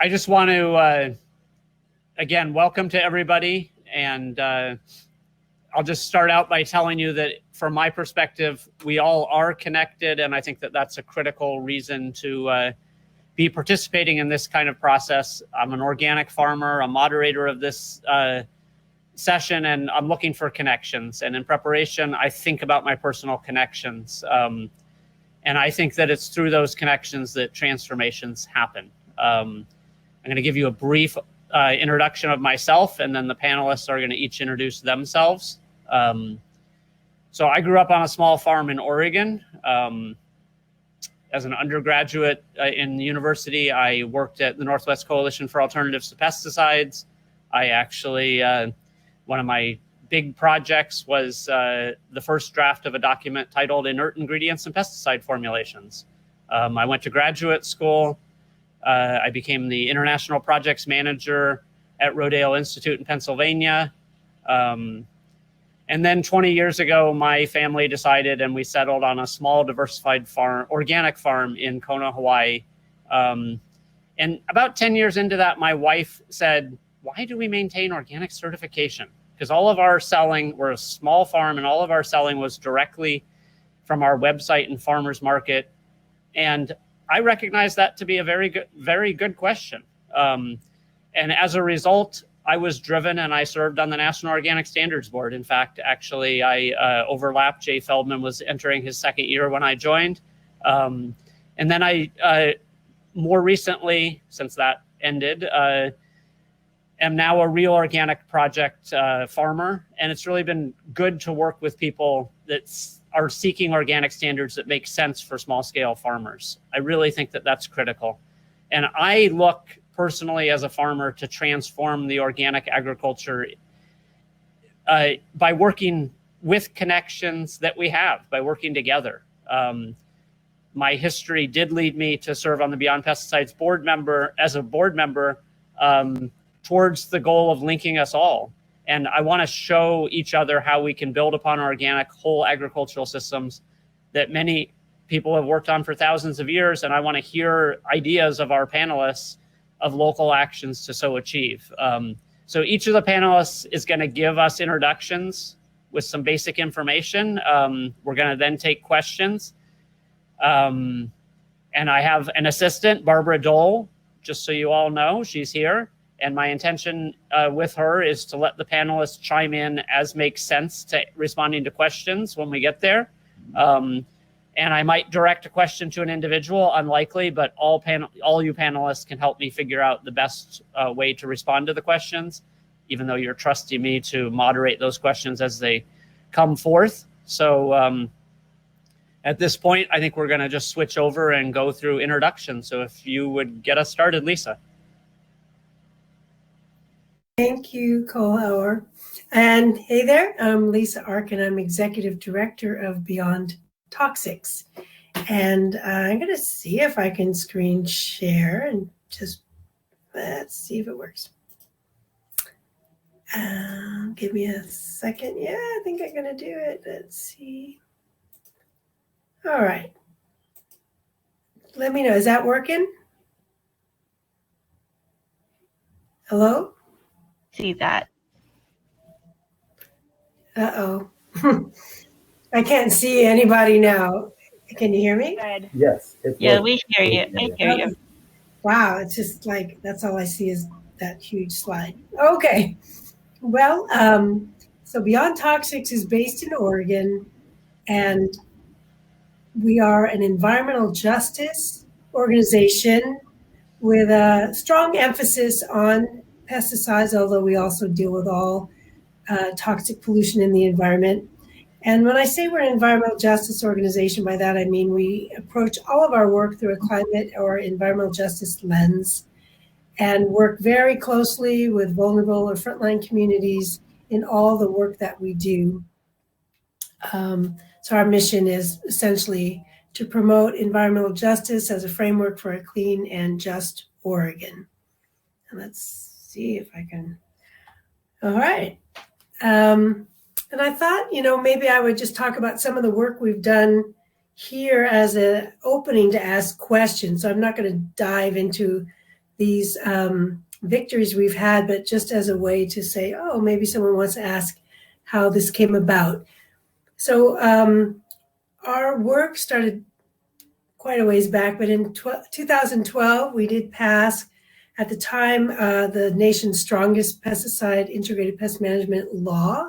I just want to, again, welcome to everybody. And I'll just start out by telling you that from my perspective, we all are connected. And I think that that's a critical reason to be participating in this kind of process. I'm an organic farmer, a moderator of this session, and I'm looking for connections. And in preparation, I think about my personal connections. And I think that it's through those connections that transformations happen. I'm going to give you a brief introduction of myself, and then the panelists are going to each introduce themselves. So I grew up on a small farm in Oregon. As an undergraduate in the university, I worked at the Northwest Coalition for Alternatives to Pesticides. I actually, one of my big projects was the first draft of a document titled Inert Ingredients in Pesticide Formulations. I went to graduate school. I became the International Projects Manager at Rodale Institute in Pennsylvania. And then 20 years ago, my family decided and we settled on a small diversified farm, organic farm in Kona, Hawaii. And about 10 years into that, my wife said, why do we maintain organic certification? Because all of our selling, we're a small farm, and all of our selling was directly from our website and farmers market. And I recognize that to be a very good question. And as a result, I was driven and I served on the National Organic Standards Board. In fact, actually, I overlapped. Jay Feldman was entering his second year when I joined. And then I, more recently, since that ended, am now a real organic project farmer. And it's really been good to work with people that are seeking organic standards that make sense for small scale farmers. I really think that that's critical. And I look personally as a farmer to transform the organic agriculture by working with connections that we have, by working together. My history did lead me to serve on the Beyond Pesticides board member, as a board member, towards the goal of linking us all. And I want to show each other how we can build upon organic whole agricultural systems that many people have worked on for thousands of years. And I want to hear ideas of our panelists of local actions to so achieve. So each of the panelists is going to give us introductions with some basic information. We're going to then take questions. And I have an assistant, Barbara Dole, just so you all know, she's here. And my intention with her is to let the panelists chime in as makes sense to responding to questions when we get there. And I might direct a question to an individual, unlikely, but all you panelists can help me figure out the best way to respond to the questions, even though you're trusting me to moderate those questions as they come forth. So at this point, I think we're going to just switch over and go through introductions. So if you would get us started, Lisa. Thank you, Colehour. And hey there, I'm Lisa Arkin. I'm Executive Director of Beyond Toxics. And I'm going to see if I can screen share and just let's see if it works. Give me a second. Yeah, I think I'm going to do it. Let's see. All right. Let me know. Is that working? Hello? See that. Uh-oh. I can't see anybody now. Can you hear me? Good. Yes. Yeah, we hear you. I hear you. Wow, it's just like, that's all I see is that huge slide. Okay. Well, so Beyond Toxics is based in Oregon, and we are an environmental justice organization with a strong emphasis on pesticides, although we also deal with all toxic pollution in the environment. And when I say we're an environmental justice organization, by that I mean we approach all of our work through a climate or environmental justice lens and work very closely with vulnerable or frontline communities in all the work that we do. So our mission is essentially to promote environmental justice as a framework for a clean and just Oregon. And let's see if I can. All right. And I thought, maybe I would just talk about some of the work we've done here as an opening to ask questions. So I'm not going to dive into these victories we've had, but just as a way to say, oh, maybe someone wants to ask how this came about. So our work started quite a ways back, but in 2012, we did pass, at the time, the nation's strongest pesticide integrated pest management law,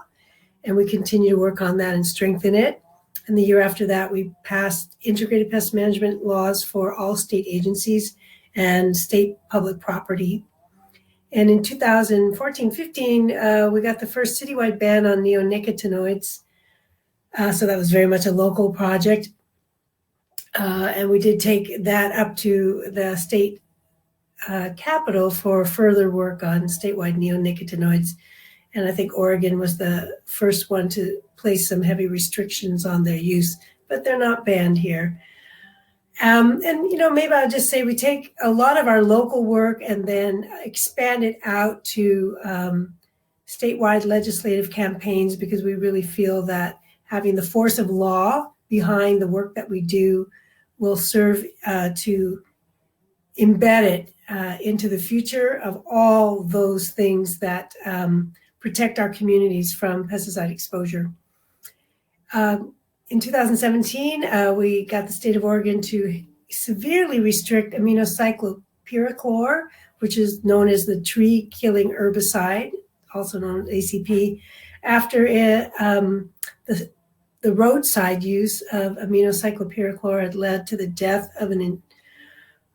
and we continue to work on that and strengthen it. And the year after that, we passed integrated pest management laws for all state agencies and state public property. And in 2014-15, we got the first citywide ban on neonicotinoids. So that was very much a local project. And we did take that up to the state capital for further work on statewide neonicotinoids. And I think Oregon was the first one to place some heavy restrictions on their use, but they're not banned here. And, maybe I'll just say we take a lot of our local work and then expand it out to statewide legislative campaigns, because we really feel that having the force of law behind the work that we do will serve to embed it into the future of all those things that protect our communities from pesticide exposure. In 2017, we got the state of Oregon to severely restrict aminocyclopyrachlor, which is known as the tree-killing herbicide, also known as ACP, after the roadside use of aminocyclopyrachlor had led to the death of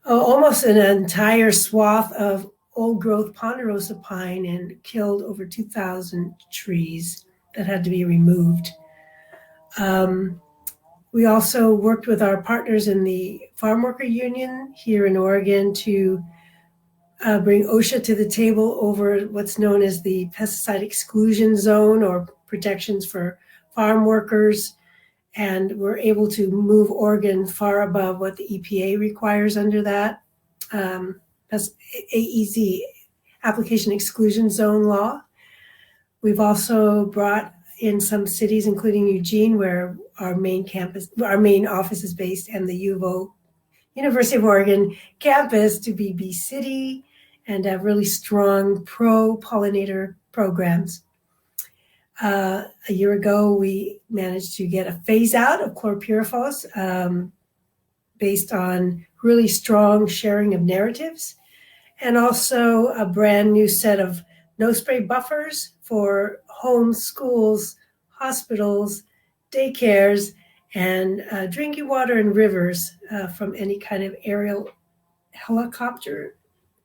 almost an entire swath of old-growth ponderosa pine and killed over 2,000 trees that had to be removed. We also worked with our partners in the Farm Worker Union here in Oregon to bring OSHA to the table over what's known as the pesticide exclusion zone, or protections for farm workers. And we're able to move Oregon far above what the EPA requires under that AEZ, Application Exclusion Zone law. We've also brought in some cities, including Eugene, where our main office is based, and the U of O, University of Oregon campus, to be Bee City, and have really strong pro-pollinator programs. A year ago, we managed to get a phase out of chlorpyrifos based on really strong sharing of narratives, and also a brand new set of no spray buffers for homes, schools, hospitals, daycares, and drinking water and rivers from any kind of aerial helicopter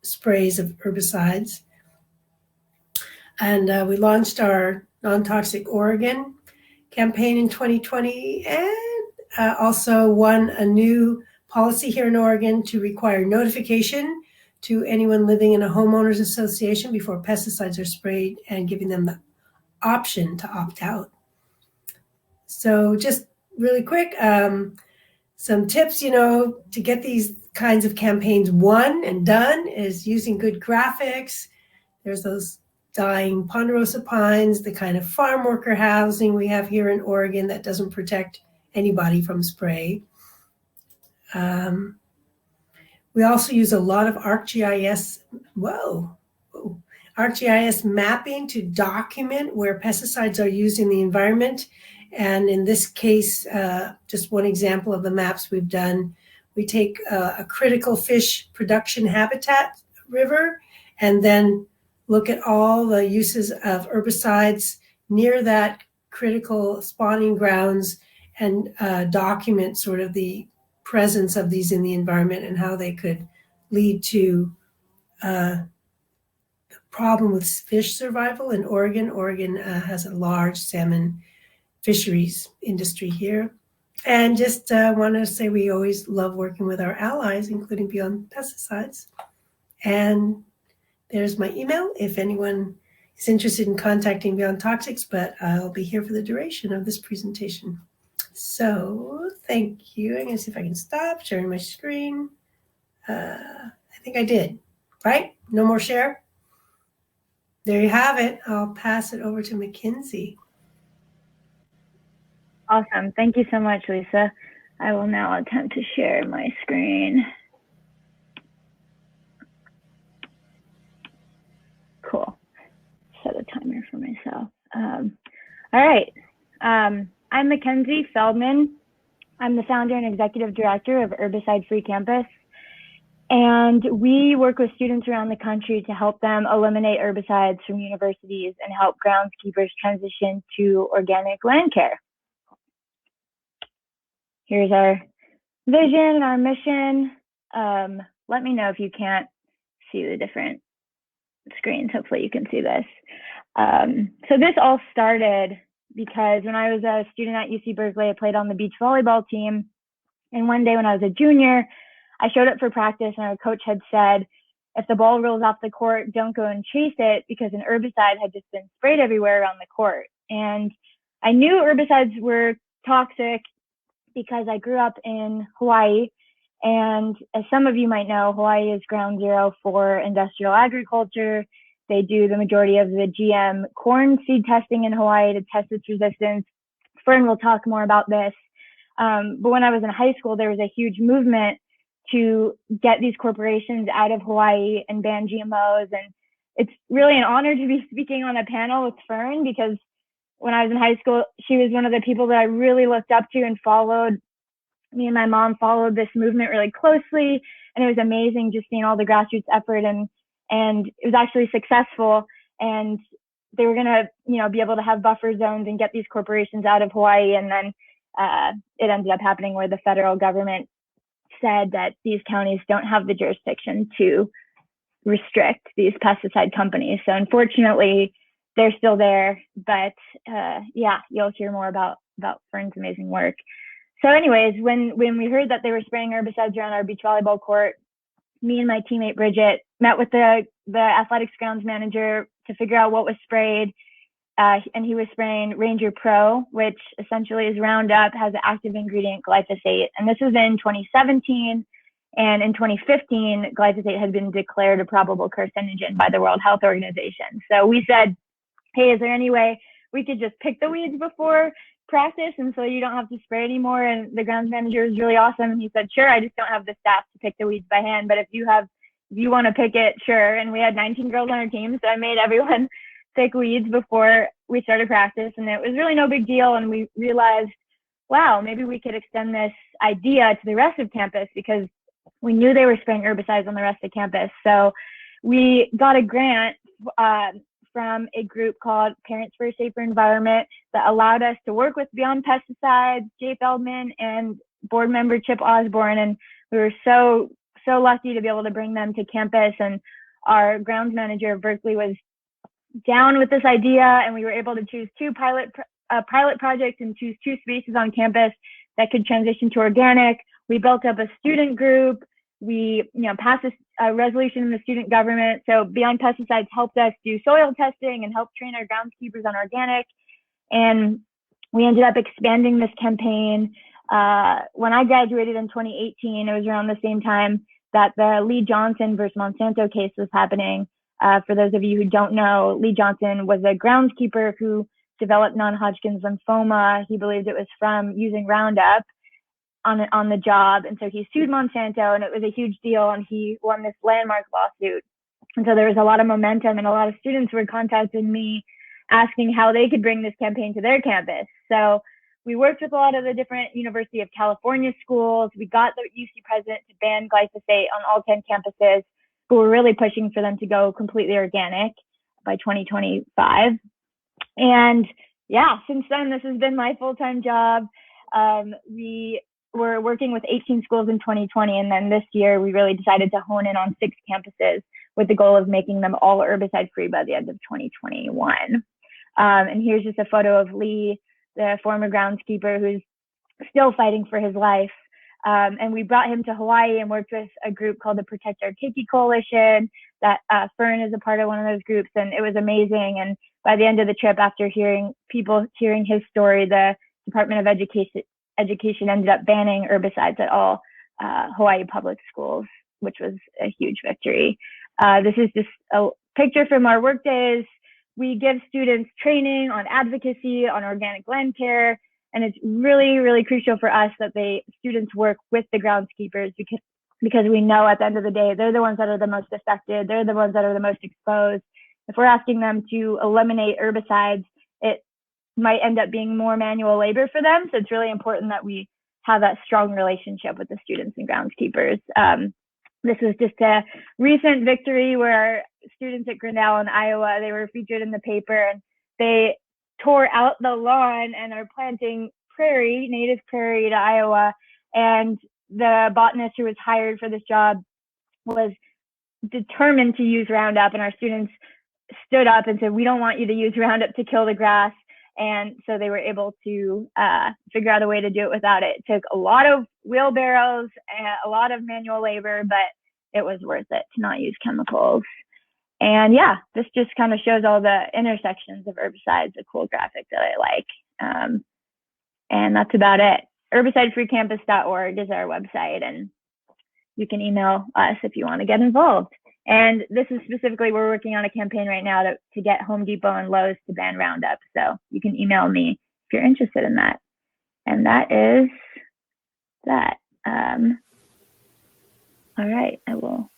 sprays of herbicides. And we launched our Non-Toxic Oregon campaign in 2020, and also won a new policy here in Oregon to require notification to anyone living in a homeowners association before pesticides are sprayed, and giving them the option to opt out. So just really quick, some tips, to get these kinds of campaigns won and done is using good graphics. There's those dying ponderosa pines, the kind of farm worker housing we have here in Oregon that doesn't protect anybody from spray. We also use a lot of ArcGIS, ArcGIS mapping to document where pesticides are used in the environment. And in this case, just one example of the maps we've done, we take a critical fish production habitat river and then look at all the uses of herbicides near that critical spawning grounds and document sort of the presence of these in the environment and how they could lead to the problem with fish survival in Oregon. Oregon has a large salmon fisheries industry here. And just want to say we always love working with our allies, including Beyond Pesticides. And there's my email if anyone is interested in contacting Beyond Toxics, but I'll be here for the duration of this presentation. So thank you. I'm going to see if I can stop sharing my screen. I think I did, right? No more share? There you have it. I'll pass it over to MacKenzie. Awesome. Thank you so much, Lisa. I will now attempt to share my screen. for myself. All right. I'm MacKenzie Feldman. I'm the founder and executive director of Herbicide-Free Campus. And we work with students around the country to help them eliminate herbicides from universities and help groundskeepers transition to organic land care. Here's our vision and our mission. Let me know if you can't see the different screens. Hopefully you can see this. So this all started because when I was a student at UC Berkeley, I played on the beach volleyball team. And one day when I was a junior, I showed up for practice and our coach had said, if the ball rolls off the court, don't go and chase it, because an herbicide had just been sprayed everywhere around the court. And I knew herbicides were toxic because I grew up in Hawaii. And as some of you might know, Hawaii is ground zero for industrial agriculture. They do the majority of the GM corn seed testing in Hawaii to test its resistance. Fern will talk more about this. But when I was in high school, there was a huge movement to get these corporations out of Hawaii and ban GMOs. And it's really an honor to be speaking on a panel with Fern, because when I was in high school, she was one of the people that I really looked up to and followed. Me and my mom followed this movement really closely, and it was amazing just seeing all the grassroots effort, and it was actually successful. And they were gonna, be able to have buffer zones and get these corporations out of Hawaii. And then it ended up happening where the federal government said that these counties don't have the jurisdiction to restrict these pesticide companies. So unfortunately, they're still there. But yeah, you'll hear more about Fern's amazing work. So anyways, when we heard that they were spraying herbicides around our beach volleyball court, me and my teammate Bridget met with the athletics grounds manager to figure out what was sprayed. And he was spraying Ranger Pro, which essentially is Roundup, has the active ingredient glyphosate. And this was in 2017. And in 2015, glyphosate had been declared a probable carcinogen by the World Health Organization. So we said, hey, is there any way we could just pick the weeds before practice, and so you don't have to spray anymore? And the grounds manager was really awesome. And he said, sure, I just don't have the staff to pick the weeds by hand, but if you want to pick it, sure. And we had 19 girls on our team, so I made everyone pick weeds before we started practice, and it was really no big deal. And we realized, wow, maybe we could extend this idea to the rest of campus, because we knew they were spraying herbicides on the rest of campus. So we got a grant from a group called Parents for a Safer Environment that allowed us to work with Beyond Pesticides, Jay Feldman, and board member Chip Osborne. And we were so lucky to be able to bring them to campus. And our grounds manager of Berkeley was down with this idea, and we were able to choose two pilot projects and choose 2 spaces on campus that could transition to organic. We built up a student group. We passed a resolution in the student government. So Beyond Pesticides helped us do soil testing and helped train our groundskeepers on organic. And we ended up expanding this campaign. When I graduated in 2018, it was around the same time that the Lee Johnson versus Monsanto case was happening. For those of you who don't know, Lee Johnson was a groundskeeper who developed non-Hodgkin's lymphoma. He believed it was from using Roundup on the job. And so he sued Monsanto, and it was a huge deal, and he won this landmark lawsuit. And so there was a lot of momentum, and a lot of students were contacting me asking how they could bring this campaign to their campus. So we worked with a lot of the different University of California schools. We got the UC president to ban glyphosate on all 10 campuses, who were really pushing for them to go completely organic by 2025. And yeah, since then, this has been my full-time job. We were working with 18 schools in 2020, and then this year we really decided to hone in on 6 campuses with the goal of making them all herbicide-free by the end of 2021. And here's just a photo of Lee, the former groundskeeper who's still fighting for his life. And we brought him to Hawaii and worked with a group called the Protect Our Keiki Coalition that Fern is a part of, one of those groups, and it was amazing. And by the end of the trip, after hearing his story, the Department of Education ended up banning herbicides at all Hawaii public schools, which was a huge victory. This is just a picture from our work days. We give students training on advocacy, on organic land care, and it's really, really crucial for us that students work with the groundskeepers, because we know at the end of the day, they're the ones that are the most affected. They're the ones that are the most exposed. if we're asking them to eliminate herbicides, it might end up being more manual labor for them. So it's really important that we have that strong relationship with the students and groundskeepers. This was just a recent victory where our students at Grinnell in Iowa, they were featured in the paper, and they tore out the lawn and are planting prairie, native prairie to Iowa. And the botanist who was hired for this job was determined to use Roundup, and our students stood up and said, we don't want you to use Roundup to kill the grass. And so they were able to figure out a way to do it without it. It took a lot of wheelbarrows and a lot of manual labor, but it was worth it to not use chemicals. And yeah, this just kind of shows all the intersections of herbicides, a cool graphic that I like. And that's about it. Herbicide-freecampus.org is our website, and you can email us if you want to get involved. And this is specifically, we're working on a campaign right now to get Home Depot and Lowe's to ban Roundup. So you can email me if you're interested in that. And that is that. All right, I will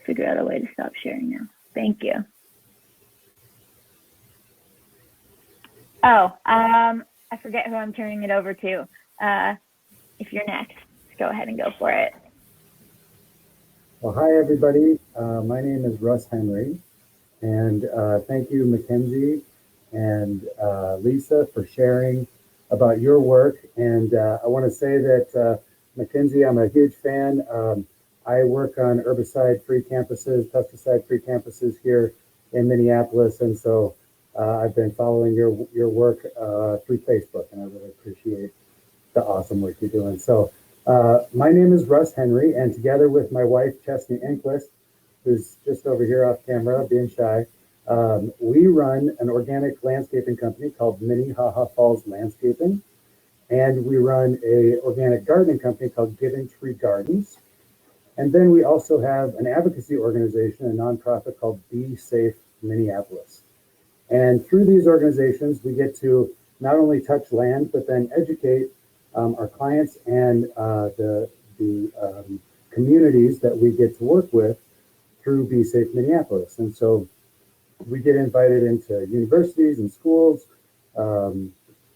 figure out a way to stop sharing now. Thank you. Oh, I forget who I'm turning it over to. If you're next, go ahead and go for it. Well, hi, everybody. My name is Russ Henry, and thank you, MacKenzie and Lisa, for sharing about your work. And I want to say that, MacKenzie, I'm a huge fan. I work on herbicide-free campuses, pesticide-free campuses here in Minneapolis, and so I've been following your work through Facebook, and I really appreciate the awesome work you're doing. So my name is Russ Henry, and together with my wife, Chesney Enquist, who's just over here off camera, being shy, we run an organic landscaping company called Minnehaha Falls Landscaping, and we run a organic gardening company called Giving Tree Gardens. And then we also have an advocacy organization, a nonprofit called Be Safe Minneapolis. And through these organizations, we get to not only touch land, but then educate our clients and the communities that we get to work with through Be Safe Minneapolis. And so we get invited into universities and schools,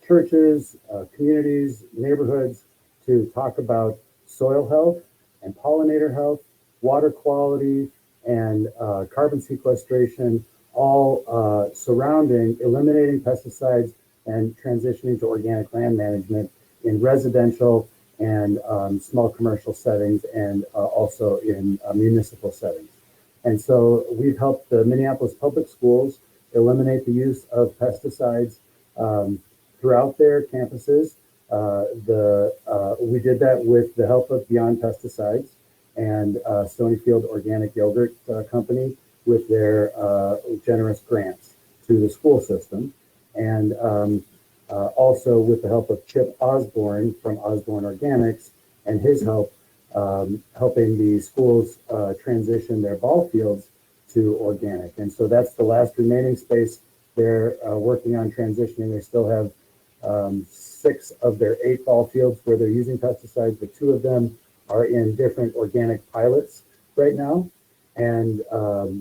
churches, communities, neighborhoods to talk about soil health and pollinator health, water quality, and carbon sequestration, all surrounding eliminating pesticides and transitioning to organic land management in residential and small commercial settings, and also in municipal settings. And so we've helped the Minneapolis public schools eliminate the use of pesticides throughout their campuses. We did that with the help of Beyond Pesticides and Stonyfield Organic Yogurt Company with their generous grants to the school system. And also with the help of Chip Osborne from Osborne Organics and his help helping the schools transition their ball fields to organic. And so that's the last remaining space they're working on transitioning. They still have 6 of their 8 ball fields where they're using pesticides, but 2 of them are in different organic pilots right now. And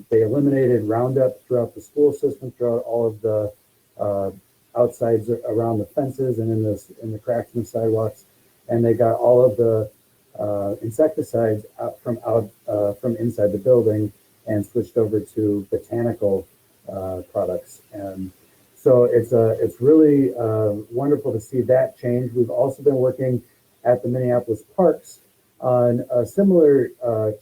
they eliminated Roundup throughout the school system, throughout all of the outsides around the fences and in the cracks in the sidewalks. And they got all of the insecticides from inside the building and switched over to botanical products. And so it's really wonderful to see that change. We've also been working at the Minneapolis parks on a similar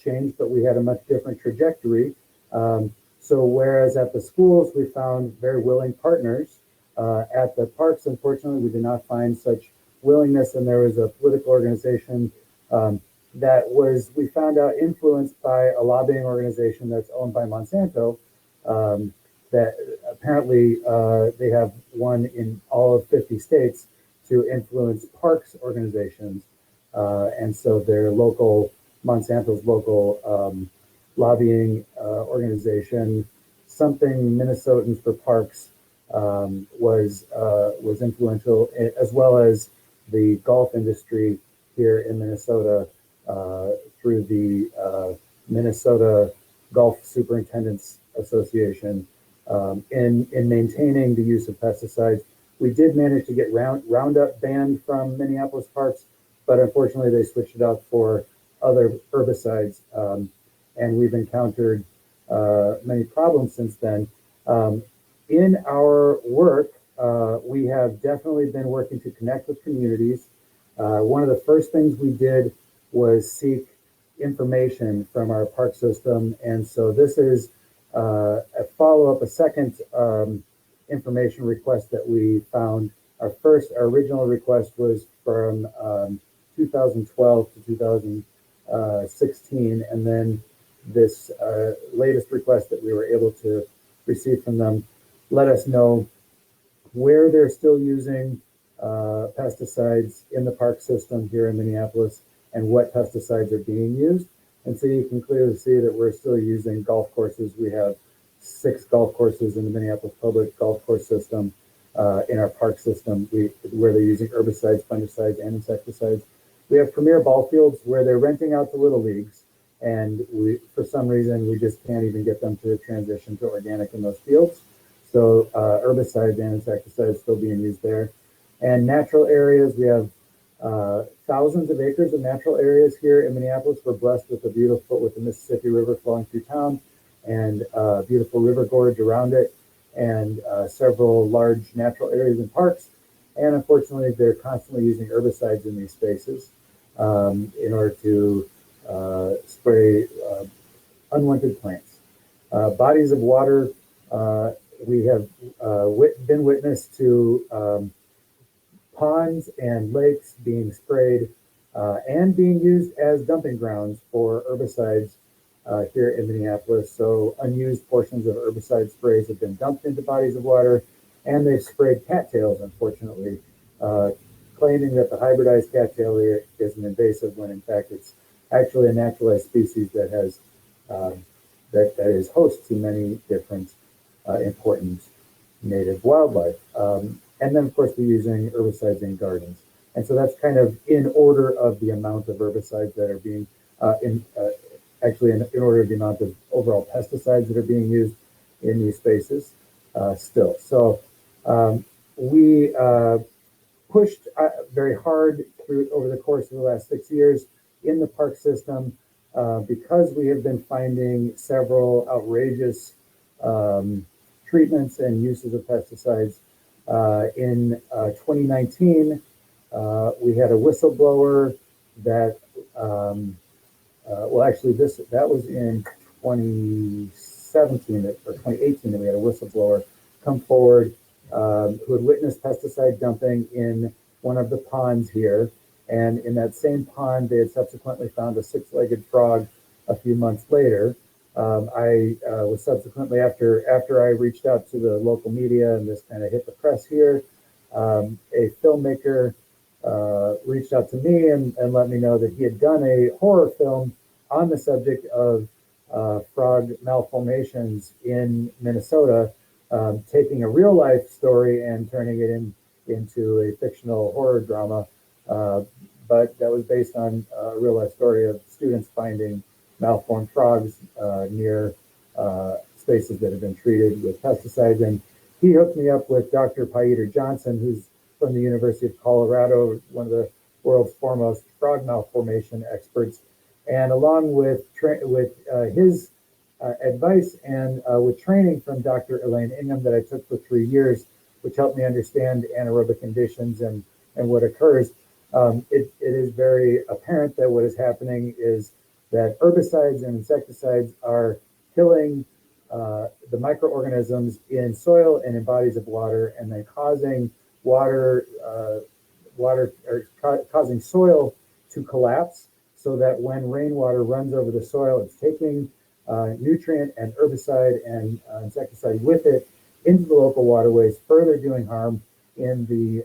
change, but we had a much different trajectory. So whereas at the schools, we found very willing partners, at the parks, unfortunately, we did not find such willingness. And there was a political organization that was, we found out, influenced by a lobbying organization that's owned by Monsanto, that apparently they have one in all of 50 states to influence parks organizations. And so their local, Monsanto's local lobbying organization, something Minnesotans for Parks, was influential, as well as the golf industry here in Minnesota through the Minnesota Golf Superintendents Association in maintaining the use of pesticides. We did manage to get Roundup banned from Minneapolis parks, but unfortunately they switched it out for other herbicides, and we've encountered many problems since then. In our work, we have definitely been working to connect with communities. One of the first things we did was seek information from our park system, and so this is a follow-up, a second information request that we found. Our original request was from 2012 to 2016, and then this latest request that we were able to receive from them let us know where they're still using pesticides in the park system here in Minneapolis and what pesticides are being used. And so you can clearly see that we're still using golf courses. We have 6 golf courses in the Minneapolis public golf course system in our park system where they're using herbicides, fungicides, and insecticides. We have premier ball fields where they're renting out to little leagues, and for some reason, we just can't even get them to transition to organic in those fields. So herbicides and insecticides still being used there. And natural areas, we have thousands of acres of natural areas here in Minneapolis. We're blessed with the Mississippi River flowing through town, and beautiful river gorge around it, and several large natural areas and parks. And unfortunately, they're constantly using herbicides in these spaces in order to spray unwanted plants. Bodies of water, we have been witness to ponds and lakes being sprayed and being used as dumping grounds for herbicides here in Minneapolis. So unused portions of herbicide sprays have been dumped into bodies of water, and they've sprayed cattails, unfortunately, claiming that the hybridized cattail is an invasive when in fact it's actually a naturalized species that has that is host to many different important native wildlife. And then, of course, we're using herbicides in gardens. And so that's kind of in order of the amount of herbicides that are being, in order of the amount of overall pesticides that are being used in these spaces still. So we pushed very hard over the course of the last 6 years in the park system because we have been finding several outrageous treatments and uses of pesticides. In 2019, we had a whistleblower that, that was in 2017 or 2018 that we had a whistleblower come forward who had witnessed pesticide dumping in one of the ponds here. And in that same pond, they had subsequently found a 6-legged frog a few months later. I was subsequently, after I reached out to the local media and this kind of hit the press here, a filmmaker reached out to me and let me know that he had done a horror film on the subject of frog malformations in Minnesota, taking a real life story and turning it into a fictional horror drama. But that was based on a real life story of students finding malformed frogs near spaces that have been treated with pesticides. And he hooked me up with Dr. Pieter Johnson, who's from the University of Colorado, one of the world's foremost frog malformation experts. And along with his advice and with training from Dr. Elaine Ingham that I took for 3 years, which helped me understand anaerobic conditions and what occurs, it is very apparent that what is happening is that herbicides and insecticides are killing the microorganisms in soil and in bodies of water, and then causing causing soil to collapse, so that when rainwater runs over the soil, it's taking nutrient and herbicide and insecticide with it into the local waterways, further doing harm in the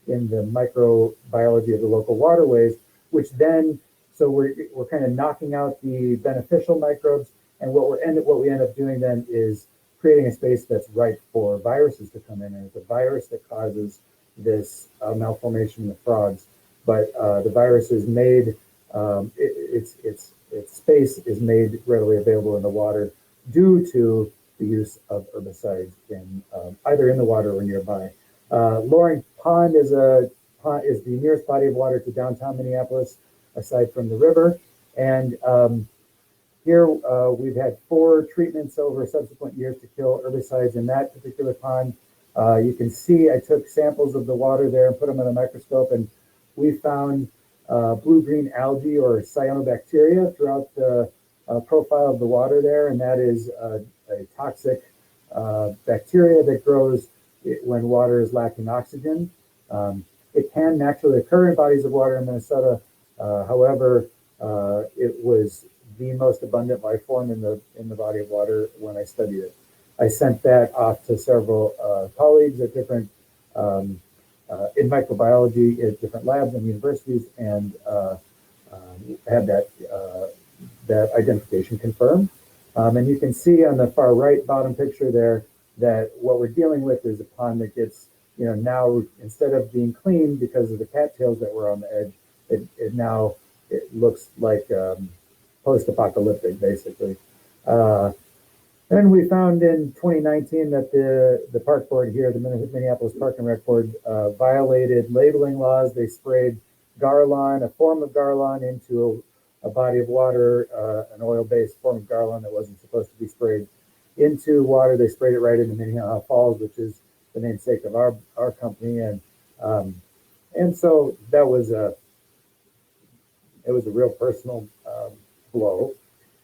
microbiology of the local waterways, which then, so we're kind of knocking out the beneficial microbes, and what we end up doing then is creating a space that's ripe for viruses to come in, and it's a virus that causes this malformation in the frogs. But the virus is made, its space is made readily available in the water due to the use of herbicides in either in the water or nearby. Loring Pond is the nearest body of water to downtown Minneapolis, aside from the river. And here we've had 4 treatments over subsequent years to kill herbicides in that particular pond. You can see I took samples of the water there and put them in a microscope, and we found blue-green algae or cyanobacteria throughout the profile of the water there, and that is a toxic bacteria that grows when water is lacking oxygen. It can naturally occur in bodies of water in Minnesota. However, it was the most abundant life form in the body of water when I studied it. I sent that off to several colleagues at different in microbiology at different labs and universities, and had that identification confirmed. And you can see on the far right bottom picture there that what we're dealing with is a pond that gets, now instead of being cleaned because of the cattails that were on the edge, it looks like post-apocalyptic, basically. Then we found in 2019 that the park board here, the Minneapolis Park and Rec Board, violated labeling laws. They sprayed Garlon, a form of Garlon, into a body of water, an oil-based form of Garlon that wasn't supposed to be sprayed into water. They sprayed it right into Minnehaha Falls, which is the namesake of our company, and so that was a real personal blow.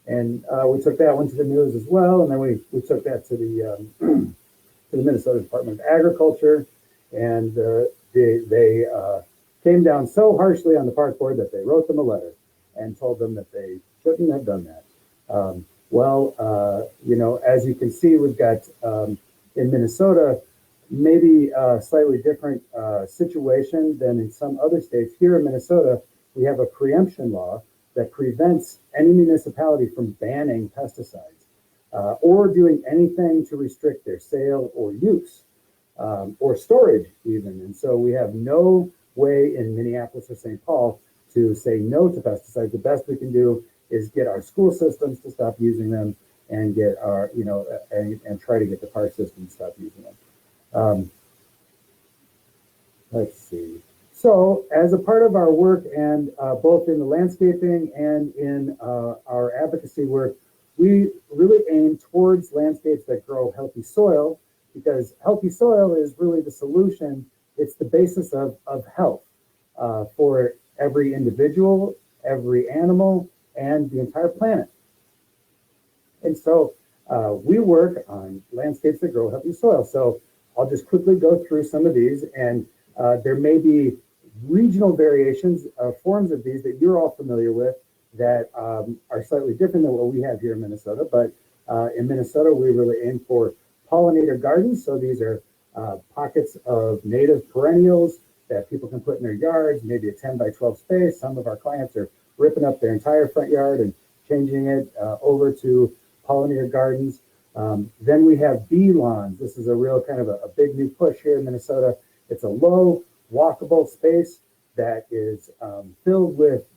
And we took that one to the news as well, and then we took that to the Minnesota Department of Agriculture, and they came down so harshly on the park board that they wrote them a letter and told them that they shouldn't have done that. As you can see, we've got in Minnesota maybe a slightly different situation than in some other states. Here in Minnesota, we have a preemption law that prevents any municipality from banning pesticides or doing anything to restrict their sale or use or storage even. And so we have no way in Minneapolis or St. Paul to say no to pesticides. The best we can do is get our school systems to stop using them and get our, and try to get the park system to stop using them. Let's see. So as a part of our work, and both in the landscaping and in our advocacy work, we really aim towards landscapes that grow healthy soil, because healthy soil is really the solution. It's the basis of health for every individual, every animal, and the entire planet. And so we work on landscapes that grow healthy soil. So I'll just quickly go through some of these, and there may be regional variations of forms of these that you're all familiar with that are slightly different than what we have here in Minnesota. But in Minnesota, we really aim for pollinator gardens. So these are pockets of native perennials that people can put in their yards, maybe a 10 by 12 space. Some of our clients are ripping up their entire front yard and changing it over to pollinator gardens. Then we have bee lawns. This is a real kind of a big new push here in Minnesota. It's a low, walkable space that is filled with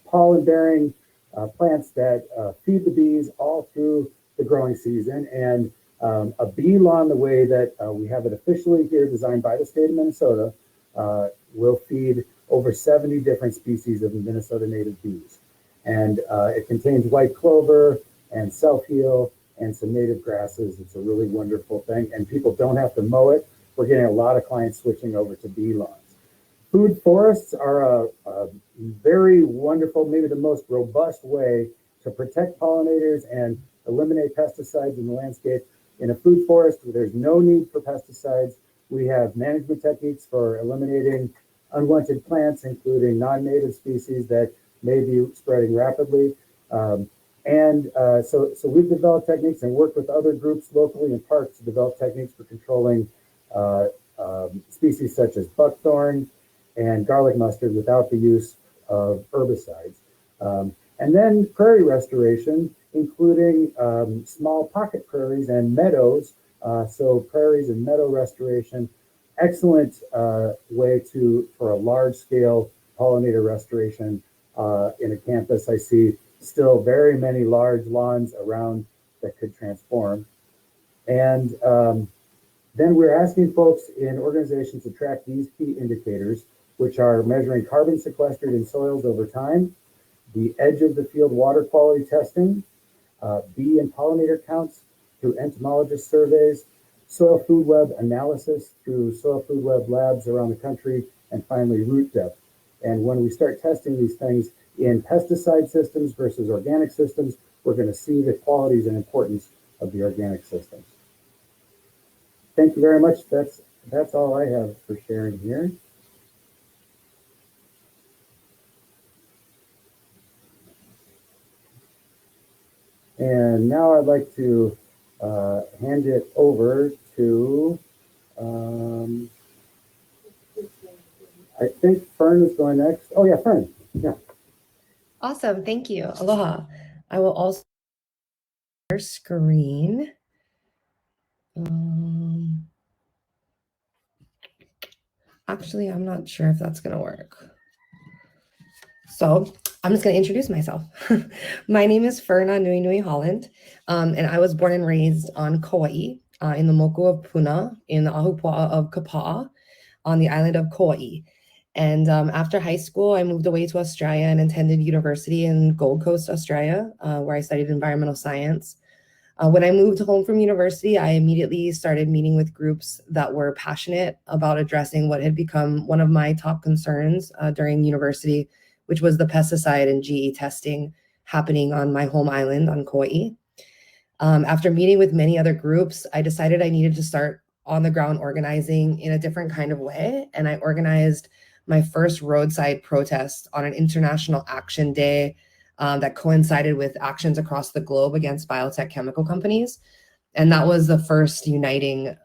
pollen-bearing plants that feed the bees all through the growing season. And a bee lawn, the way that we have it officially here, designed by the state of Minnesota, will feed over 70 different species of Minnesota native bees. And it contains white clover and self-heal and some native grasses. It's a really wonderful thing, and people don't have to mow it. We're getting a lot of clients switching over to bee lawns. Food forests are a very wonderful, maybe the most robust way to protect pollinators and eliminate pesticides in the landscape. In a food forest, there's no need for pesticides. We have management techniques for eliminating unwanted plants, including non-native species that may be spreading rapidly. So we've developed techniques and worked with other groups locally in parks to develop techniques for controlling species such as buckthorn and garlic mustard without the use of herbicides. And then prairie restoration, including small pocket prairies and meadows. So prairies and meadow restoration, excellent way for a large scale pollinator restoration in a campus. I see still very many large lawns around that could transform. And then we're asking folks in organizations to track these key indicators, which are measuring carbon sequestered in soils over time, the edge of the field water quality testing, bee and pollinator counts through entomologist surveys, soil food web analysis through soil food web labs around the country, and finally root depth. And when we start testing these things in pesticide systems versus organic systems, we're going to see the qualities and importance of the organic systems. Thank you very much. That's all I have for sharing here. And now I'd like to hand it over to, I think Fern is going next. Oh yeah, Fern, yeah. Awesome, thank you. Aloha. I will also share screen. Actually, I'm not sure if that's gonna work. So I'm just going to introduce myself. My name is Fern Ānuenue, Holland, and I was born and raised on Kauaʻi in the moku of Puna in the ahupua'a of Kapa'a on the island of Kauaʻi. And after high school, I moved away to Australia and attended university in Gold Coast, Australia, where I studied environmental science. When I moved home from university, I immediately started meeting with groups that were passionate about addressing what had become one of my top concerns during university, which was the pesticide and GE testing happening on my home island on Kauaʻi. After meeting with many other groups, I decided I needed to start on the ground organizing in a different kind of way. And I organized my first roadside protest on an international action day that coincided with actions across the globe against biotech chemical companies. And that was the first uniting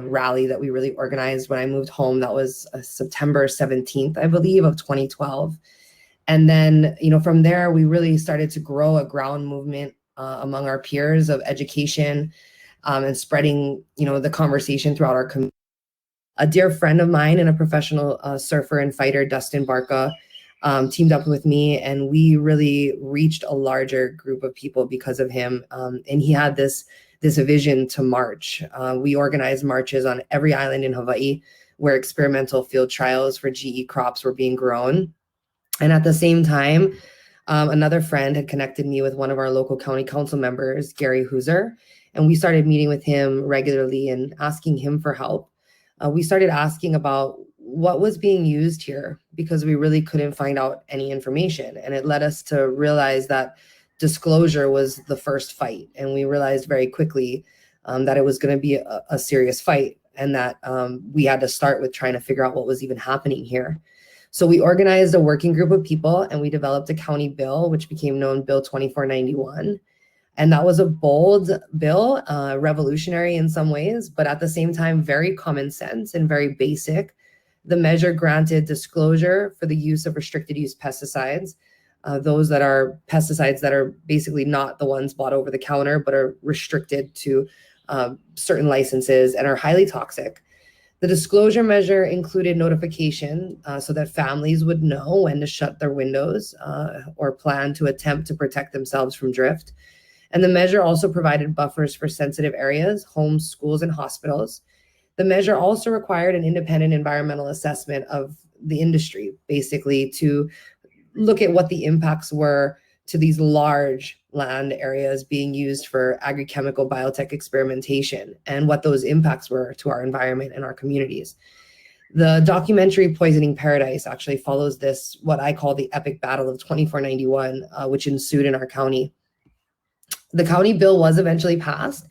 rally that we really organized when I moved home. That was September 17th, I believe, of 2012. And then, from there, we really started to grow a ground movement among our peers of education and spreading, the conversation throughout our community. A dear friend of mine and a professional surfer and fighter, Dustin Barca, teamed up with me, and we really reached a larger group of people because of him. And he had this vision to march. We organized marches on every island in Hawaii where experimental field trials for GE crops were being grown. And at the same time, another friend had connected me with one of our local county council members, Gary Hooser, and we started meeting with him regularly and asking him for help. We started asking about what was being used here because we really couldn't find out any information. And it led us to realize that disclosure was the first fight. And we realized very quickly that it was going to be a serious fight and that we had to start with trying to figure out what was even happening here. So we organized a working group of people and we developed a county bill, which became known Bill 2491. And that was a bold bill, revolutionary in some ways, but at the same time, very common sense and very basic. The measure granted disclosure for the use of restricted use pesticides, those that are pesticides that are basically not the ones bought over the counter, but are restricted to certain licenses and are highly toxic. The disclosure measure included notification so that families would know when to shut their windows or plan to attempt to protect themselves from drift. And the measure also provided buffers for sensitive areas, homes, schools, and hospitals. The measure also required an independent environmental assessment of the industry, basically to look at what the impacts were to these large land areas being used for agrochemical biotech experimentation and what those impacts were to our environment and our communities. The documentary Poisoning Paradise actually follows this, what I call the epic battle of 2491, which ensued in our county. The county bill was eventually passed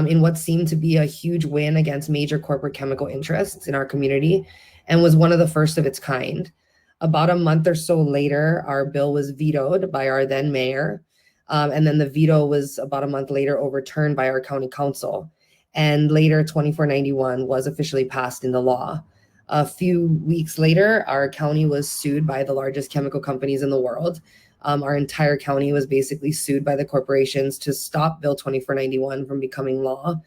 in what seemed to be a huge win against major corporate chemical interests in our community and was one of the first of its kind. About a month or so later, our bill was vetoed by our then mayor. And then the veto was about a month later overturned by our county council. And later, 2491 was officially passed into law. A few weeks later, our county was sued by the largest chemical companies in the world. Our entire county was basically sued by the corporations to stop Bill 2491 from becoming law.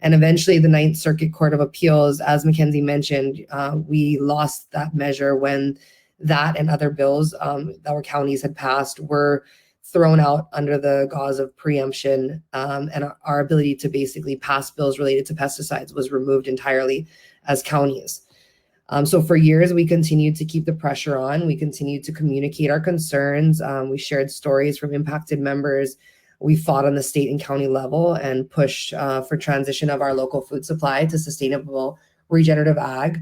And eventually the Ninth Circuit Court of Appeals, as MacKenzie mentioned, we lost that measure when that and other bills that our counties had passed were thrown out under the gauze of preemption, and our ability to basically pass bills related to pesticides was removed entirely as counties. So for years, we continued to keep the pressure on. We continued to communicate our concerns. We shared stories from impacted members. We fought on the state and county level and pushed for transition of our local food supply to sustainable regenerative ag.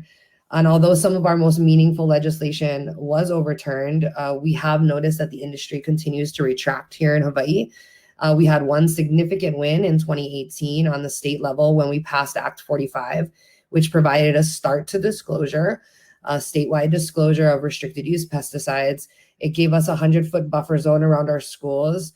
And although some of our most meaningful legislation was overturned, we have noticed that the industry continues to retract here in Hawaii. We had one significant win in 2018 on the state level when we passed Act 45, which provided a start to disclosure, a statewide disclosure of restricted use pesticides. It gave us a 100-foot buffer zone around our schools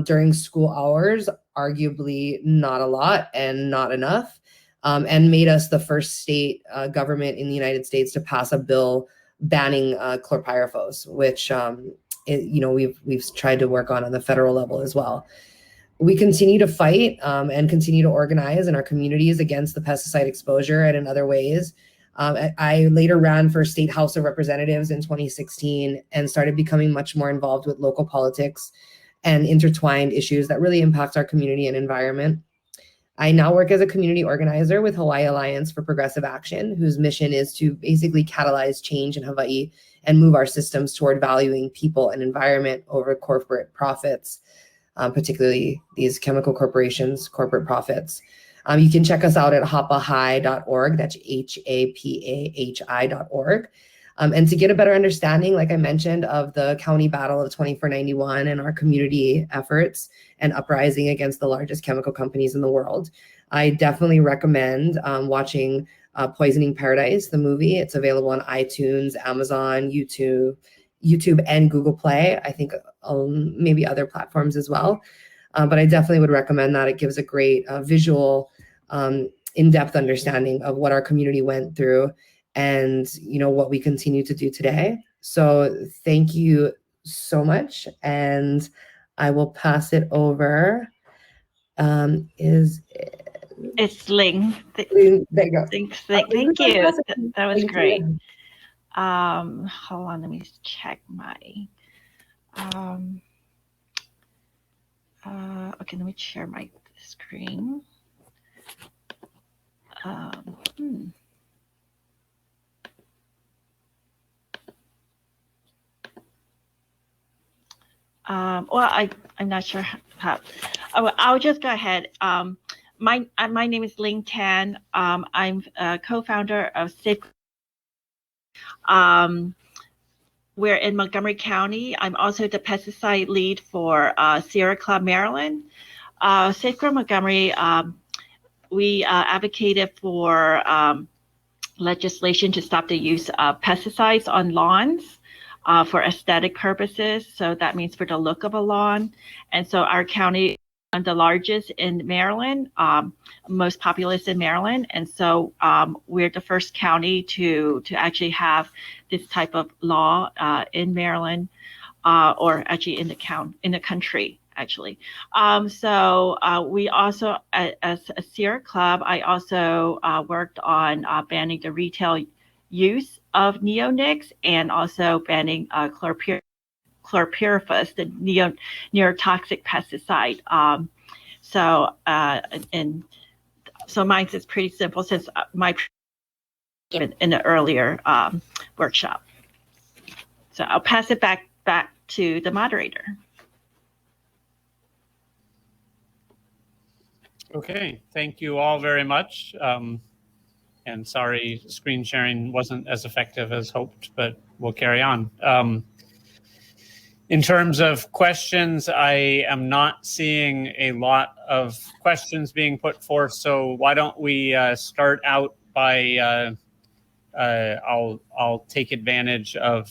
during school hours, arguably not a lot and not enough. And made us the first state government in the United States to pass a bill banning chlorpyrifos, which we've tried to work on the federal level as well. We continue to fight and continue to organize in our communities against the pesticide exposure and in other ways. I later ran for State House of Representatives in 2016 and started becoming much more involved with local politics and intertwined issues that really impact our community and environment. I now work as a community organizer with Hawaii Alliance for Progressive Action, whose mission is to basically catalyze change in Hawaii and move our systems toward valuing people and environment over corporate profits, particularly these chemical corporations, corporate profits. You can check us out at hapahi.org, that's HAPAHI.org. And to get a better understanding, like I mentioned, of the county battle of 2491 and our community efforts and uprising against the largest chemical companies in the world, I definitely recommend watching Poisoning Paradise, the movie. It's available on iTunes, Amazon, YouTube, and Google Play. I think maybe other platforms as well. But I definitely would recommend that. It gives a great visual, in-depth understanding of what our community went through and what we continue to do today. So thank you so much, and I will pass it over. It's Ling. There you go. Thanks. Thank you. That was great. Hold on, let me check my. Okay, let me share my screen. Well, I'm not sure how. I'll just go ahead. My name is Ling Tan. I'm a co-founder of Safe. We're in Montgomery County. I'm also the pesticide lead for Sierra Club, Maryland. Safeguard Montgomery, we advocated for legislation to stop the use of pesticides on lawns. For aesthetic purposes, so that means for the look of a lawn. And so our county is the largest in Maryland, most populous in Maryland, and so we're the first county to actually have this type of law in Maryland, or actually in the country. Actually, so we also, as a Sierra Club, I also worked on banning the retail use of neonics and also banning chlorpyrifos, the neurotoxic pesticide. So mine is pretty simple since my in the earlier workshop. So I'll pass it back to the moderator. Okay, thank you all very much. And sorry, screen sharing wasn't as effective as hoped, but we'll carry on. In terms of questions, I am not seeing a lot of questions being put forth. So why don't we start out by, I'll take advantage of,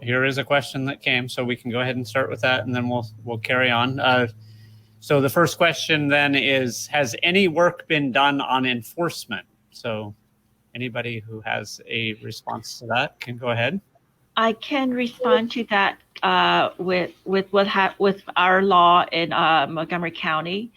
here is a question that came. So we can go ahead and start with that, and then we'll carry on. So the first question then is, has any work been done on enforcement? So anybody who has a response to that can go ahead. I can respond to that with our law in Montgomery County.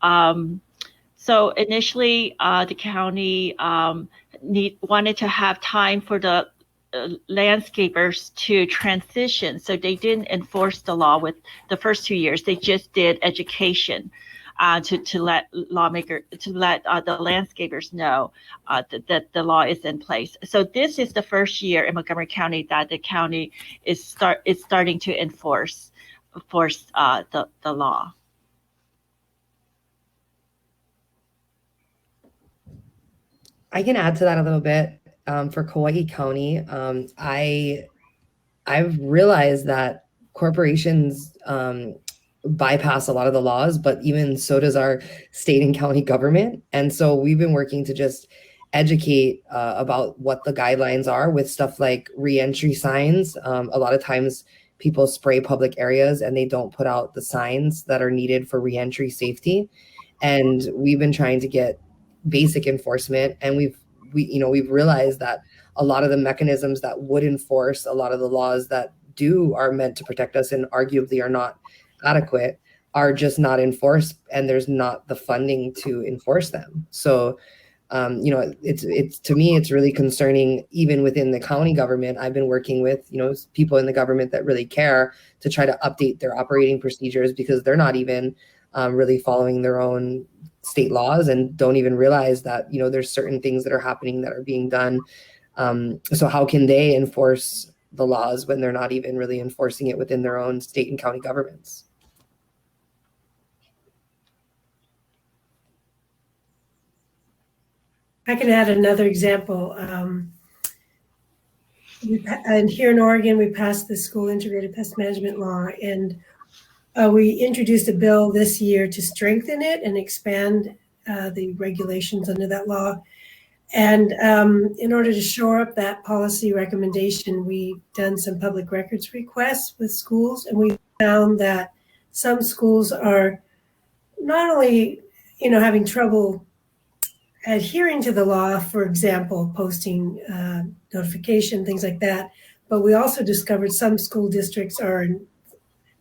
So initially, the county wanted to have time for the landscapers to transition. So they didn't enforce the law with the first 2 years. They just did education to let the landscapers know that the law is in place. So this is the first year in Montgomery County that the county is starting to enforce the law. I can add to that a little bit. For Kauaʻi County, I've realized that corporations bypass a lot of the laws, but even so does our state and county government. And so we've been working to just educate about what the guidelines are with stuff like reentry signs. A lot of times people spray public areas and they don't put out the signs that are needed for reentry safety. And we've been trying to get basic enforcement, and we've realized that a lot of the mechanisms that would enforce a lot of the laws that are meant to protect us and arguably are not adequate are just not enforced, and there's not the funding to enforce them. So it's to me, it's really concerning. Even within the county government, I've been working with people in the government that really care to try to update their operating procedures, because they're not even really following their own state laws and don't even realize that there's certain things that are happening that are being done. So how can they enforce the laws when they're not even really enforcing it within their own state and county governments? I can add another example. And here in Oregon, we passed the school integrated pest management law, and we introduced a bill this year to strengthen it and expand the regulations under that law. And in order to shore up that policy recommendation, we've done some public records requests with schools, and we found that some schools are not only, having trouble adhering to the law, for example, posting notification, things like that, but we also discovered some school districts are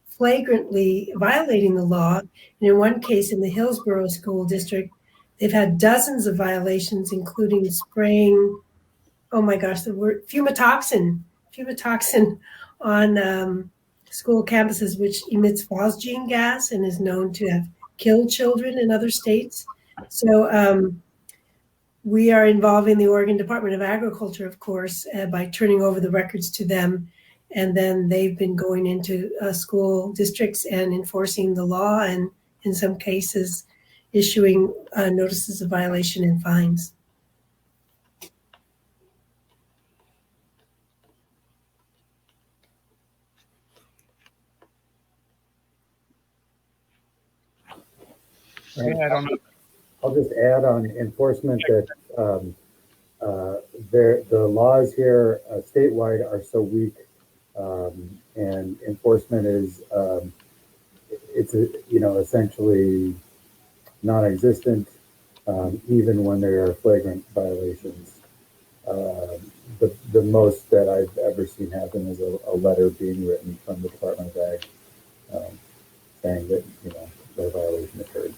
flagrantly violating the law. And in one case, in the Hillsborough School District, they've had dozens of violations, including spraying, oh my gosh, the word fumitoxin on school campuses, which emits phosgene gas and is known to have killed children in other states. So we are involving the Oregon Department of Agriculture, of course, by turning over the records to them. And then they've been going into school districts and enforcing the law, and in some cases issuing notices of violation and fines. I don't know. I'll just add on enforcement that the laws here statewide are so weak, and enforcement is essentially non-existent, even when there are flagrant violations. The most that I've ever seen happen is a letter being written from the Department of Ag saying that the violation occurred.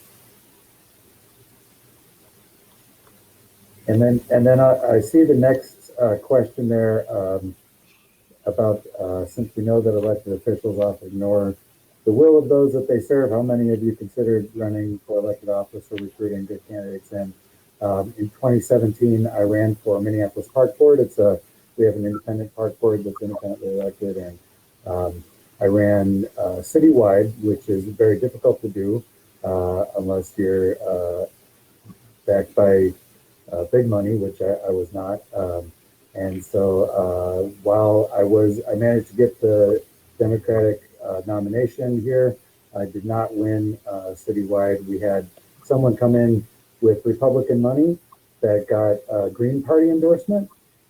And then I see the next question there about since we know that elected officials often ignore the will of those that they serve, how many of you considered running for elected office or recruiting good candidates? And in 2017, I ran for Minneapolis Park Board. We have an independent park board that's independently elected, and I ran citywide, which is very difficult to do unless you're backed by big money, which I was not. And so while I managed to get the Democratic nomination here, I did not win citywide. We had someone come in with Republican money that got a Green Party endorsement,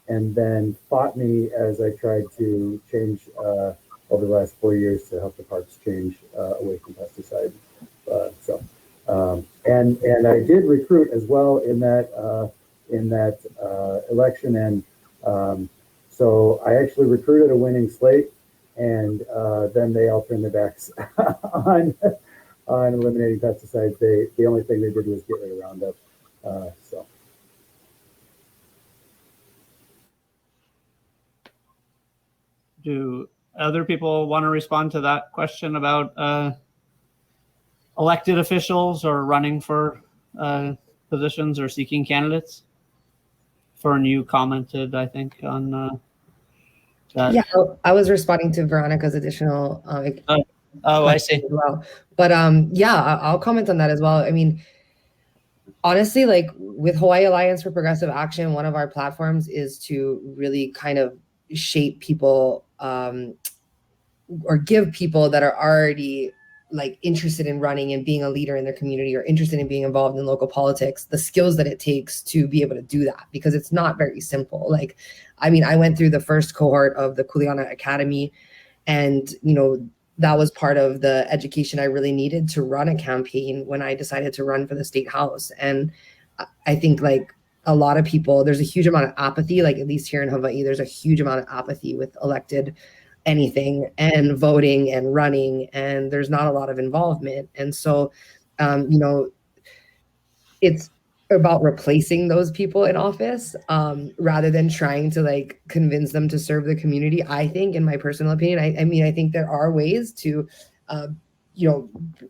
and then fought me as I tried to change over the last 4 years to help the parks change away from pesticides. And I did recruit as well in that election, and so I actually recruited a winning slate, and then they all turned their backs on eliminating pesticides. The only thing they did was get rid of Roundup. Do other people want to respond to that question about elected officials or running for positions or seeking candidates? Fern, you commented, I think, on that. Yeah, I was responding to Veronica's additional I see. as well. But yeah, I'll comment on that as well. I mean, honestly, like with Hawaii Alliance for Progressive Action, one of our platforms is to really kind of shape people or give people that are already like interested in running and being a leader in their community or interested in being involved in local politics, the skills that it takes to be able to do that, because it's not very simple. Like, I mean, I went through the first cohort of the Kuleana Academy, and, you know, that was part of the education I really needed to run a campaign when I decided to run for the state house. And I think like a lot of people, there's a huge amount of apathy, like at least here in Hawaii, there's a huge amount of apathy with elected anything and voting and running, and there's not a lot of involvement. And so, you know, it's about replacing those people in office rather than trying to like convince them to serve the community. I think, in my personal opinion, I mean, I think there are ways to, you know,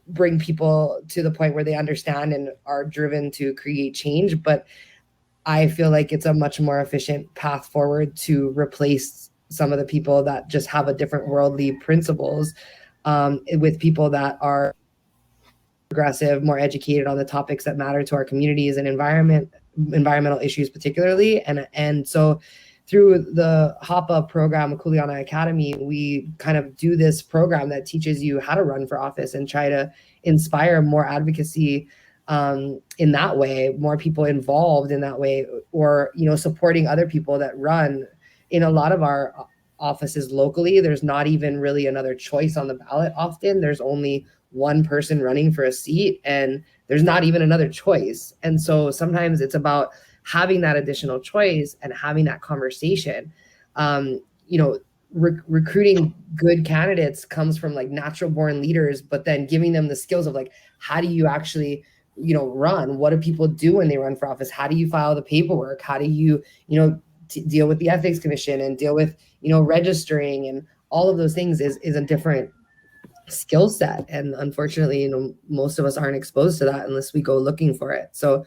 bring people to the point where they understand and are driven to create change. But I feel like it's a much more efficient path forward to replace some of the people that just have a different worldly principles with people that are progressive, more educated on the topics that matter to our communities and environmental issues particularly. And so through the HAPA program, Kuleana Academy, we kind of do this program that teaches you how to run for office and try to inspire more advocacy in that way, more people involved in that way, or, you know, supporting other people that run. In a lot of our offices locally, there's not even really another choice on the ballot. Often there's only one person running for a seat and there's not even another choice. And so sometimes it's about having that additional choice and having that conversation. You know, recruiting good candidates comes from like natural born leaders, but then giving them the skills of like, how do you actually, you know, run? What do people do when they run for office? How do you file the paperwork? How do you, you know, deal with the ethics commission and deal with, you know, registering and all of those things is a different skill set. And unfortunately, you know, most of us aren't exposed to that unless we go looking for it. So,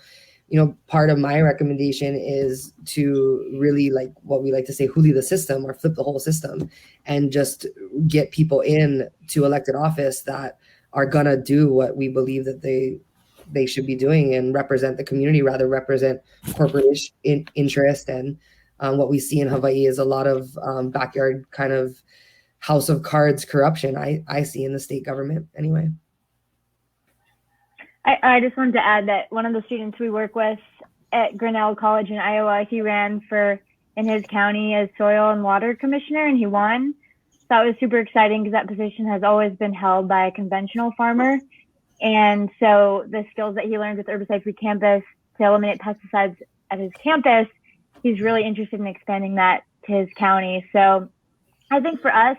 you know, part of my recommendation is to really, like what we like to say, huli the system or flip the whole system, and just get people in to elected office that are gonna do what we believe that they should be doing and represent the community, rather represent corporate interest. And what we see in Hawaii is a lot of backyard kind of house of cards corruption I see in the state government anyway. I just wanted to add that one of the students we work with at Grinnell College in Iowa, he ran in his county as soil and water commissioner, and he won. So that was super exciting because that position has always been held by a conventional farmer. And so the skills that he learned with Herbicide-Free Campus to eliminate pesticides at his campus, he's really interested in expanding that to his county. So I think for us,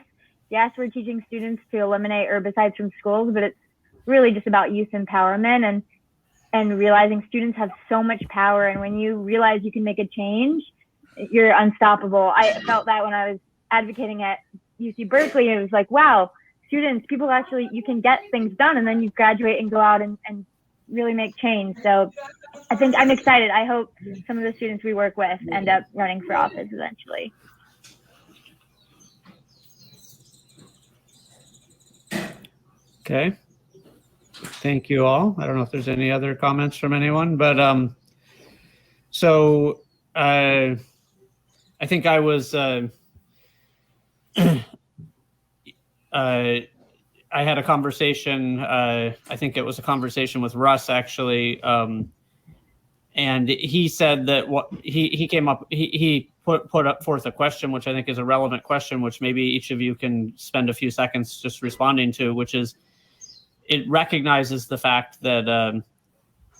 yes, we're teaching students to eliminate herbicides from schools, but it's really just about youth empowerment and realizing students have so much power. And when you realize you can make a change, you're unstoppable. I felt that when I was advocating at UC Berkeley. It was like, wow, students, people actually, you can get things done, and then you graduate and go out and really make change. So I think I'm excited. I hope some of the students we work with end up running for office eventually. Okay. Thank you all. I don't know if there's any other comments from anyone, but so I think I was I had a conversation. I think it was a conversation with Russ actually, and he said that what he came up he put up forth a question which I think is a relevant question, which maybe each of you can spend a few seconds just responding to, which is, it recognizes the fact that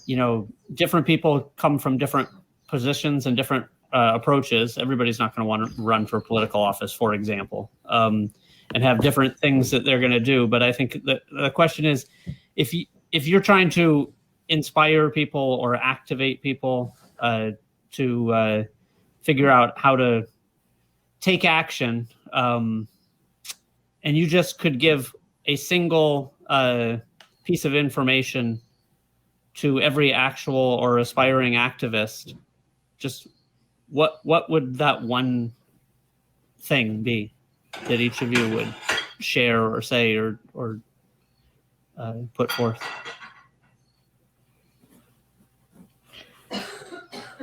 you know, different people come from different positions and different approaches. Everybody's not going to want to run for political office, for example, and have different things that they're going to do. But I think that the question is, if you're trying to inspire people or activate people to figure out how to take action, and you just could give a single piece of information to every actual or aspiring activist, just what would that one thing be that each of you would share or say or put forth?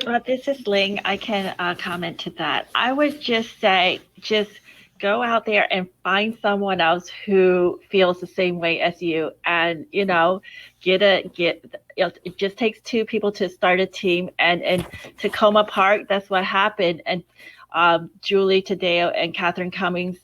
Well, this is Ling. I can comment to that. I would just say, just go out there and find someone else who feels the same way as you, and it just takes two people to start a team, and Tacoma Park, that's what happened. And Julie Tadeo and Catherine Cummings,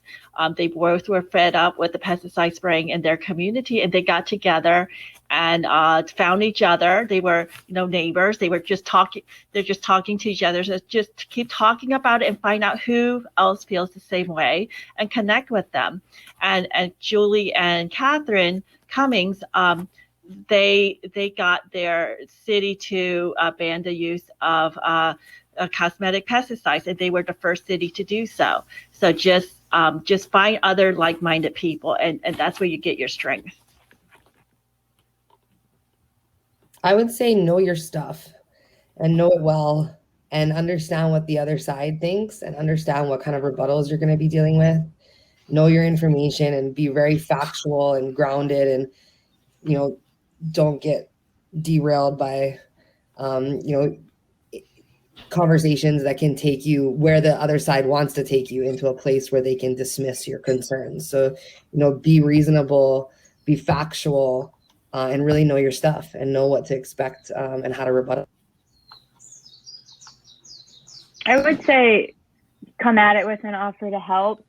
they both were fed up with the pesticide spraying in their community, and they got together and found each other. They were, neighbors. They were just talking. They're just talking to each other. So just keep talking about it and find out who else feels the same way and connect with them. And Julie and Catherine Cummings, they got their city to ban the use of cosmetic pesticides, and they were the first city to do so. So just find other like-minded people, and that's where you get your strength. I would say know your stuff and know it well, and understand what the other side thinks, and understand what kind of rebuttals you're going to be dealing with. Know your information and be very factual and grounded, and don't get derailed by conversations that can take you where the other side wants to take you, into a place where they can dismiss your concerns. So be reasonable, be factual, and really know your stuff and know what to expect, and how to rebut it. I would say come at it with an offer to help.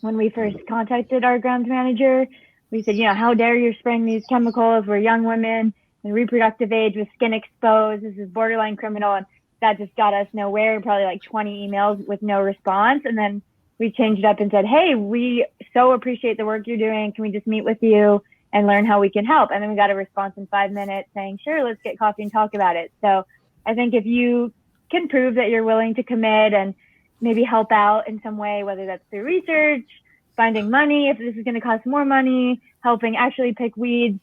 When we first contacted our grounds manager, we said, how dare you spraying these chemicals? We're young women in reproductive age with skin exposed. This is borderline criminal. And that just got us nowhere, probably like 20 emails with no response. And then we changed it up and said, hey, we so appreciate the work you're doing. Can we just meet with you and learn how we can help? And then we got a response in 5 minutes saying, sure, let's get coffee and talk about it. So I think if you can prove that you're willing to commit and maybe help out in some way, whether that's through research, finding money, if this is going to cost more money, helping actually pick weeds,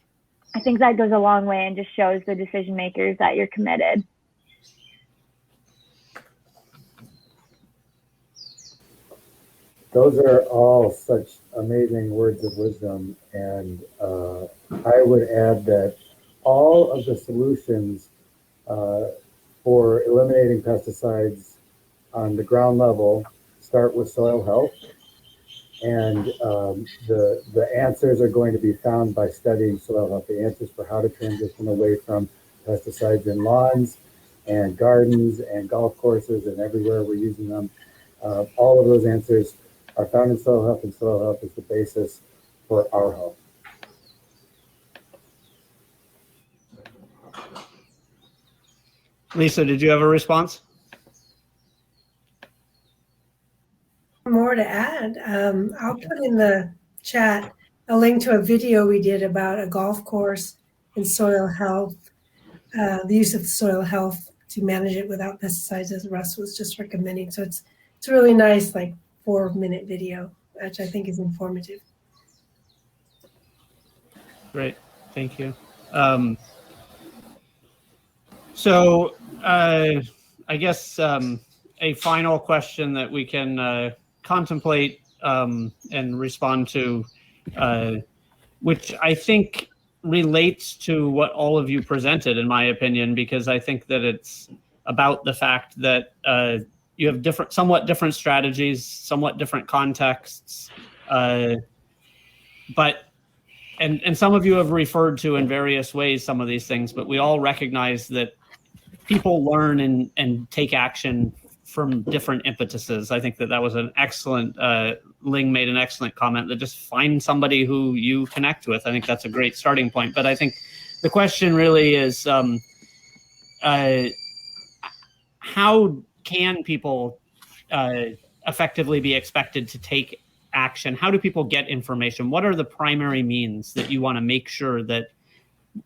I think that goes a long way and just shows the decision makers that you're committed. Those are all such amazing words of wisdom, and I would add that all of the solutions for eliminating pesticides on the ground level start with soil health, and the answers are going to be found by studying soil health. The answers for how to transition away from pesticides in lawns and gardens and golf courses and everywhere we're using them. All of those answers are found in soil health, and soil health is the basis for our health. Lisa, did you have a response? More to add. I'll put in the chat a link to a video we did about a golf course and soil health, the use of soil health to manage it without pesticides, as Russ was just recommending. So it's a really nice, like 4-minute video, which I think is informative. Great, thank you. So I guess a final question that we can contemplate and respond to, which I think relates to what all of you presented, in my opinion, because I think that it's about the fact that you have somewhat different strategies, somewhat different contexts, but some of you have referred to in various ways some of these things, but we all recognize that people learn and take action from different impetuses. I think that was an excellent, Ling made an excellent comment that just find somebody who you connect with. I think that's a great starting point. But I think the question really is, how can people effectively be expected to take action? How do people get information? What are the primary means that you want to make sure that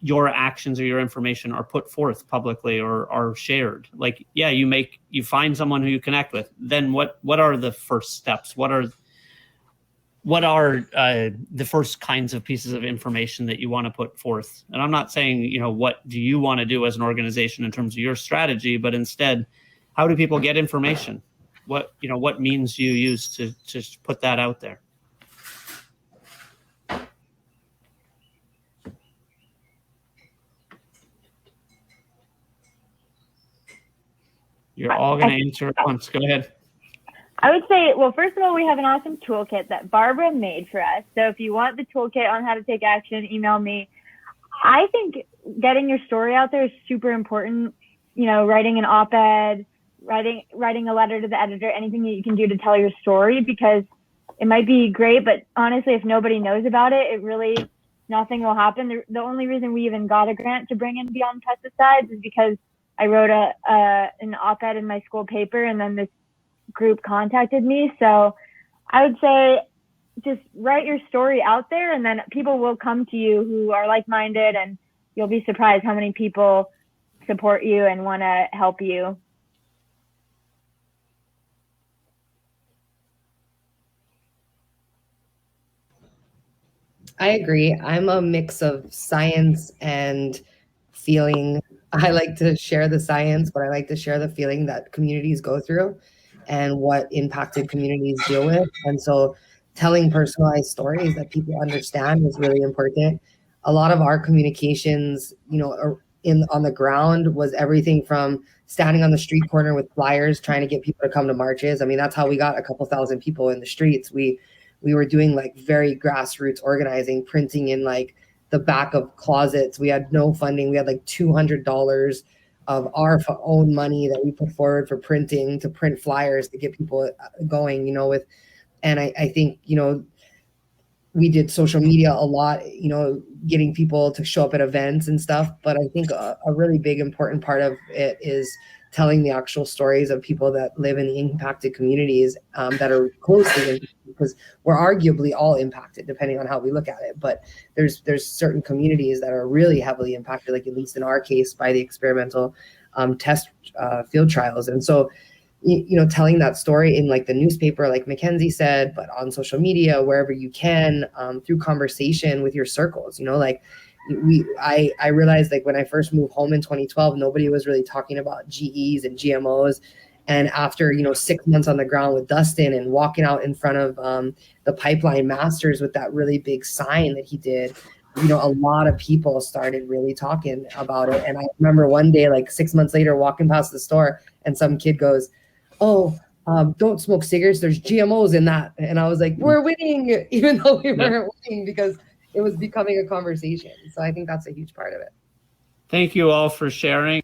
your actions or your information are put forth publicly or are shared? Like, yeah, you find someone who you connect with. Then what are the first steps? What what are the first kinds of pieces of information that you want to put forth? And I'm not saying, you know, what do you want to do as an organization in terms of your strategy, but instead, how do people get information? What, you know, what means do you use to put that out there? You're all going to answer at once. Go ahead. I would say, well, first of all, we have an awesome toolkit that Barbara made for us. So if you want the toolkit on how to take action, email me. I think getting your story out there is super important. You know, writing an op-ed, writing a letter to the editor, anything that you can do to tell your story, because it might be great, but honestly, if nobody knows about it, it really, nothing will happen. The only reason we even got a grant to bring in Beyond Pesticides is because I wrote an op-ed in my school paper, and then this group contacted me. So I would say just write your story out there, and then people will come to you who are like-minded, and you'll be surprised how many people support you and want to help you. I agree. I'm a mix of science and feeling. I like to share the science, but I like to share the feeling that communities go through and what impacted communities deal with. And so telling personalized stories that people understand is really important. A lot of our communications, you know, on the ground was everything from standing on the street corner with flyers, trying to get people to come to marches. I mean, that's how we got a couple thousand people in the streets. We were doing like very grassroots organizing, printing in like the back of closets. We had no funding. We had like $200 of our own money that we put forward for printing, to print flyers to get people going, you know, with, and I think, you know, we did social media a lot, you know, getting people to show up at events and stuff. But I think a really big important part of it is telling the actual stories of people that live in the impacted communities that are closely impacted, because we're arguably all impacted depending on how we look at it. But there's certain communities that are really heavily impacted, like at least in our case, by the experimental test field trials. And so, you know, telling that story in like the newspaper, like MacKenzie said, but on social media, wherever you can, through conversation with your circles, you know, like I realized, like when I first moved home in 2012, nobody was really talking about GEs and GMOs. And after, you know, 6 months on the ground with Dustin and walking out in front of the Pipeline Masters with that really big sign that he did, you know, a lot of people started really talking about it. And I remember one day, like 6 months later, walking past the store and some kid goes, "Oh, don't smoke cigarettes. There's GMOs in that." And I was like, we're winning, even though we weren't winning, because it was becoming a conversation. So I think that's a huge part of it. Thank you all for sharing.